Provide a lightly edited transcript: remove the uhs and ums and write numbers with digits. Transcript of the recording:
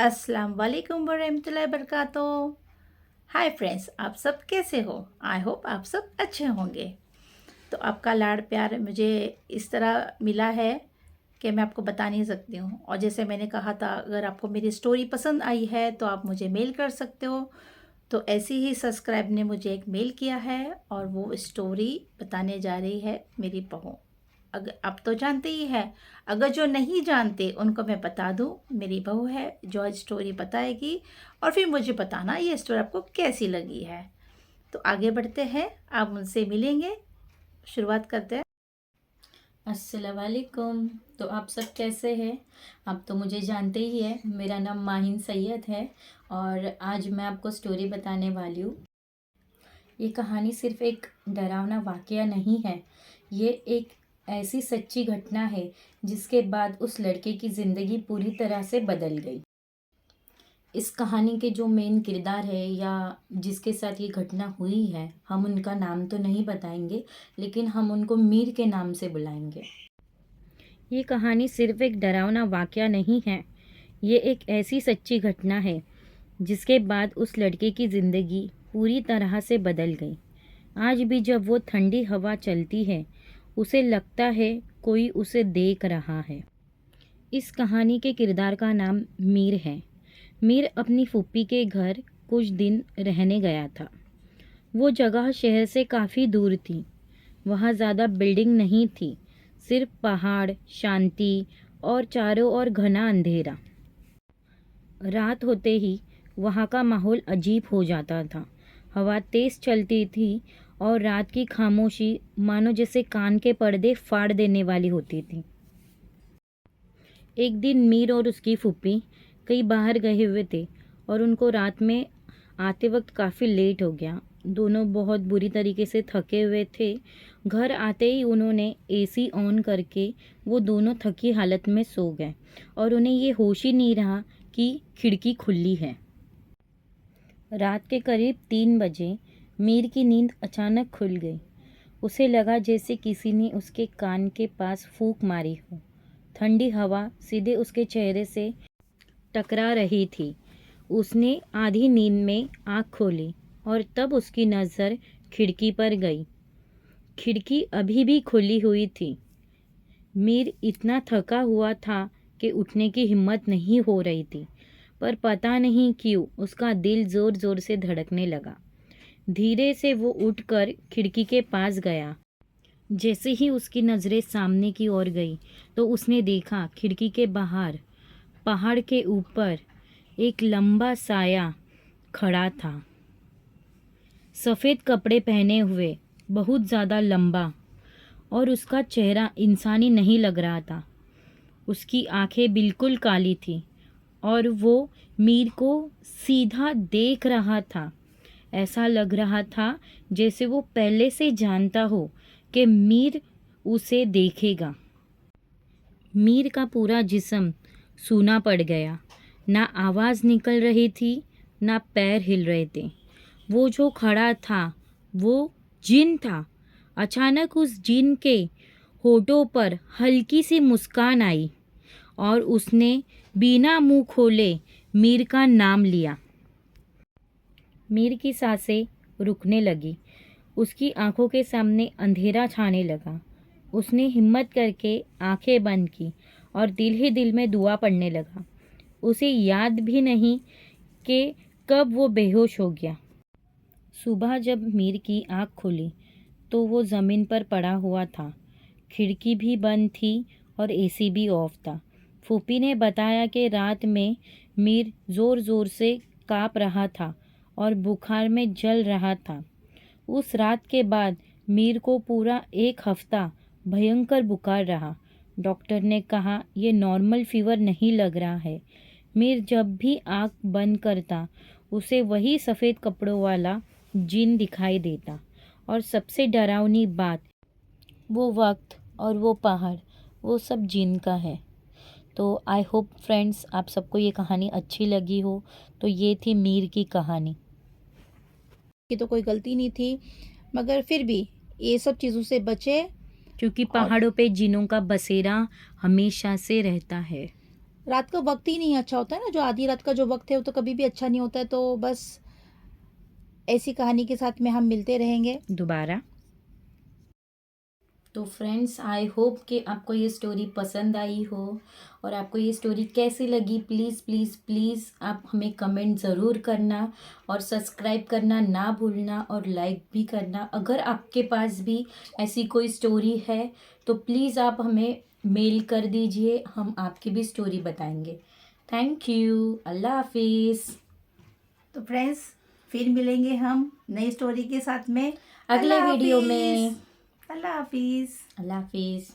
अस्सलाम वालेकुम वरहमतुल्लाहि वबरकातुहू। हाय फ्रेंड्स, आप सब कैसे हो? आई होप आप सब अच्छे होंगे। तो आपका लाड़ प्यार मुझे इस तरह मिला है कि मैं आपको बता नहीं सकती हूँ। और जैसे मैंने कहा था, अगर आपको मेरी स्टोरी पसंद आई है तो आप मुझे मेल कर सकते हो। तो ऐसे ही सब्सक्राइब ने मुझे एक मेल किया है और वो स्टोरी बताने जा रही है मेरी बहू। अगर आप तो जानते ही हैं, अगर जो नहीं जानते उनको मैं बता दूं, मेरी बहू है जो आज स्टोरी बताएगी और फिर मुझे बताना ये स्टोरी आपको कैसी लगी है। तो आगे बढ़ते हैं, आप उनसे मिलेंगे। शुरुआत करते हैं। अस्सलाम वालेकुम। तो आप सब कैसे हैं? आप तो मुझे जानते ही हैं, मेरा नाम माहिन सैयद है और आज मैं आपको स्टोरी बताने वाली हूँ। ये कहानी सिर्फ एक डरावना वाकया नहीं है, ये एक ऐसी सच्ची घटना है जिसके बाद उस लड़के की ज़िंदगी पूरी तरह से बदल गई। इस कहानी के जो मेन किरदार है या जिसके साथ ये घटना हुई है, हम उनका नाम तो नहीं बताएंगे, लेकिन हम उनको मीर के नाम से बुलाएंगे। ये कहानी सिर्फ एक डरावना वाकया नहीं है, ये एक ऐसी सच्ची घटना है जिसके बाद उस लड़के की ज़िंदगी पूरी तरह से बदल गई। आज भी जब वो ठंडी हवा चलती है, उसे लगता है कोई उसे देख रहा है। इस कहानी के किरदार का नाम मीर है। मीर अपनी फूफी के घर कुछ दिन रहने गया था। वो जगह शहर से काफ़ी दूर थी। वहाँ ज़्यादा बिल्डिंग नहीं थी, सिर्फ पहाड़, शांति और चारों ओर घना अंधेरा। रात होते ही वहाँ का माहौल अजीब हो जाता था। हवा तेज़ चलती थी और रात की खामोशी मानो जैसे कान के पर्दे फाड़ देने वाली होती थी। एक दिन मीर और उसकी फूफी कहीं बाहर गए हुए थे और उनको रात में आते वक्त काफ़ी लेट हो गया। दोनों बहुत बुरी तरीके से थके हुए थे। घर आते ही उन्होंने एसी ऑन करके वो दोनों थकी हालत में सो गए और उन्हें ये होश ही नहीं रहा कि खिड़की खुली है। रात के करीब 3 बजे मीर की नींद अचानक खुल गई। उसे लगा जैसे किसी ने उसके कान के पास फूंक मारी हो। ठंडी हवा सीधे उसके चेहरे से टकरा रही थी। उसने आधी नींद में आँख खोली और तब उसकी नज़र खिड़की पर गई। खिड़की अभी भी खुली हुई थी। मीर इतना थका हुआ था कि उठने की हिम्मत नहीं हो रही थी, पर पता नहीं क्यों उसका दिल ज़ोर ज़ोर से धड़कने लगा। धीरे से वो उठकर खिड़की के पास गया। जैसे ही उसकी नज़रें सामने की ओर गई तो उसने देखा खिड़की के बाहर पहाड़ के ऊपर एक लंबा साया खड़ा था। सफ़ेद कपड़े पहने हुए, बहुत ज़्यादा लंबा, और उसका चेहरा इंसानी नहीं लग रहा था। उसकी आंखें बिल्कुल काली थी और वो मीर को सीधा देख रहा था। ऐसा लग रहा था जैसे वो पहले से जानता हो कि मीर उसे देखेगा। मीर का पूरा जिस्म सूना पड़ गया। ना आवाज़ निकल रही थी, ना पैर हिल रहे थे। वो जो खड़ा था वो जिन था। अचानक उस जिन के होठों पर हल्की सी मुस्कान आई और उसने बिना मुंह खोले मीर का नाम लिया। मीर की सांसें रुकने लगी। उसकी आंखों के सामने अंधेरा छाने लगा। उसने हिम्मत करके आंखें बंद की और दिल ही दिल में दुआ पढ़ने लगा। उसे याद भी नहीं कि कब वो बेहोश हो गया। सुबह जब मीर की आंख खुली तो वो ज़मीन पर पड़ा हुआ था। खिड़की भी बंद थी और एसी भी ऑफ था। फूफी ने बताया कि रात में मीर ज़ोर ज़ोर से काँप रहा था और बुखार में जल रहा था। उस रात के बाद मीर को पूरा 1 हफ्ता भयंकर बुखार रहा। डॉक्टर ने कहा ये नॉर्मल फीवर नहीं लग रहा है। मीर जब भी आँख बंद करता उसे वही सफ़ेद कपड़ों वाला जिन दिखाई देता। और सबसे डरावनी बात, वो वक्त और वो पहाड़, वो सब जिन का है। तो आई होप फ्रेंड्स आप सबको ये कहानी अच्छी लगी हो। तो ये थी मीर की कहानी। की तो कोई गलती नहीं थी, मगर फिर भी ये सब चीज़ों से बचे। क्योंकि और पहाड़ों पे जिनों का बसेरा हमेशा से रहता है। रात का वक्त ही नहीं अच्छा होता है ना, जो आधी रात का जो वक्त है वो तो कभी भी अच्छा नहीं होता है। तो बस ऐसी कहानी के साथ में हम मिलते रहेंगे दोबारा। तो फ्रेंड्स, आई होप कि आपको ये स्टोरी पसंद आई हो, और आपको ये स्टोरी कैसी लगी प्लीज़ प्लीज़ प्लीज़ आप हमें कमेंट ज़रूर करना, और सब्सक्राइब करना ना भूलना, और लाइक भी करना। अगर आपके पास भी ऐसी कोई स्टोरी है तो प्लीज़ आप हमें मेल कर दीजिए, हम आपकी भी स्टोरी बताएंगे। Thank you. अल्लाह हाफिज़। तो फ्रेंड्स, फिर मिलेंगे हम नई स्टोरी के साथ में। अगले अल्लाह वीडियो हाफिज़। में। अल्लाह हाफिज़। अल्लाह हाफिज़।